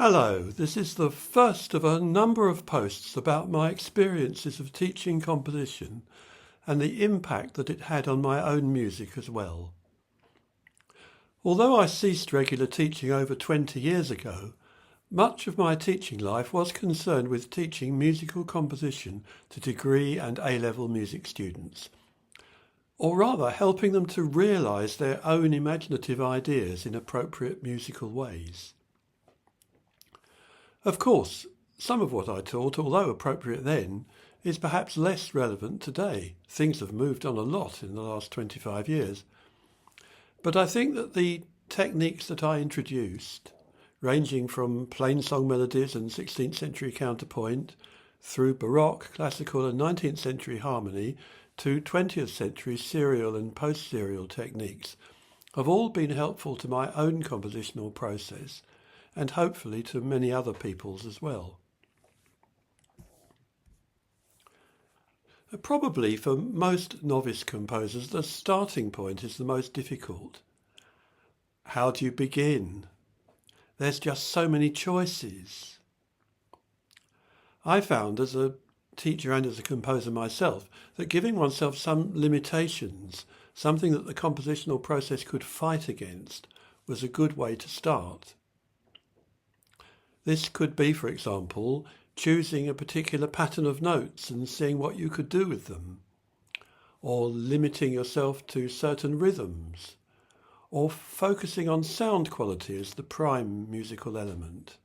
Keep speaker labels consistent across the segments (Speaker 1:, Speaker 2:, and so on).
Speaker 1: Hello, this is the first of a number of posts about my experiences of teaching composition and the impact that it had on my own music as well. Although I ceased regular teaching over 20 years ago, much of my teaching life was concerned with teaching musical composition to degree and A-level music students, or rather helping them to realise their own imaginative ideas in appropriate musical ways. Of course, some of what I taught, although appropriate then, is perhaps less relevant today. Things have moved on a lot in the last 25 years. But I think that the techniques that I introduced, ranging from plain song melodies and 16th century counterpoint, through Baroque, classical and 19th century harmony, to 20th century serial and post-serial techniques, have all been helpful to my own compositional process and hopefully to many other people's as well. Probably for most novice composers, the starting point is the most difficult. How do you begin? There's just so many choices. I found as a teacher and as a composer myself that giving oneself some limitations, something that the compositional process could fight against, was a good way to start. This could be, for example, choosing a particular pattern of notes and seeing what you could do with them, or limiting yourself to certain rhythms, or focusing on sound quality as the prime musical element.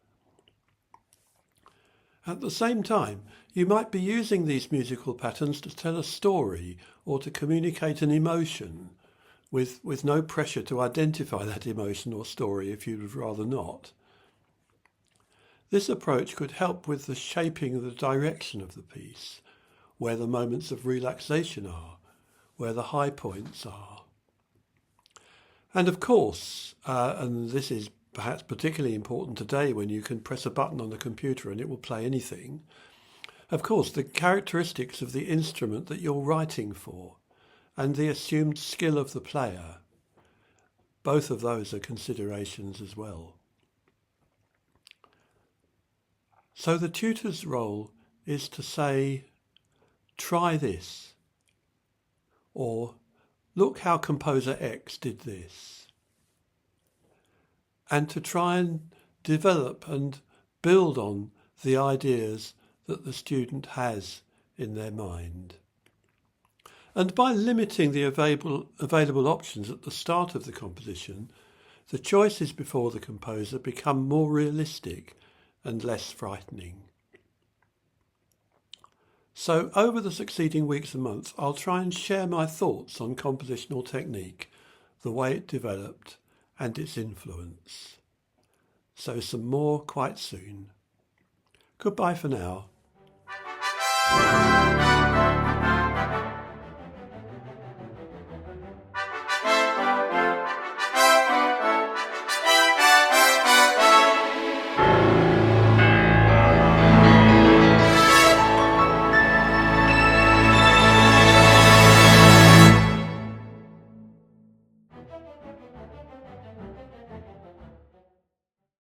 Speaker 1: At the same time, you might be using these musical patterns to tell a story or to communicate an emotion, with no pressure to identify that emotion or story if you would rather not. This approach could help with the shaping of the direction of the piece, where the moments of relaxation are, where the high points are. And of course, and this is perhaps particularly important today when you can press a button on the computer and it will play anything, of course the characteristics of the instrument that you're writing for and the assumed skill of the player, both of those are considerations as well. So the tutor's role is to say, try this, or look how composer X did this, and to try and develop and build on the ideas that the student has in their mind. And by limiting the available options at the start of the composition, the choices before the composer become more realistic and less frightening. So over the succeeding weeks and months, I'll try and share my thoughts on compositional technique, the way it developed and its influence. So some more quite soon. Goodbye for now.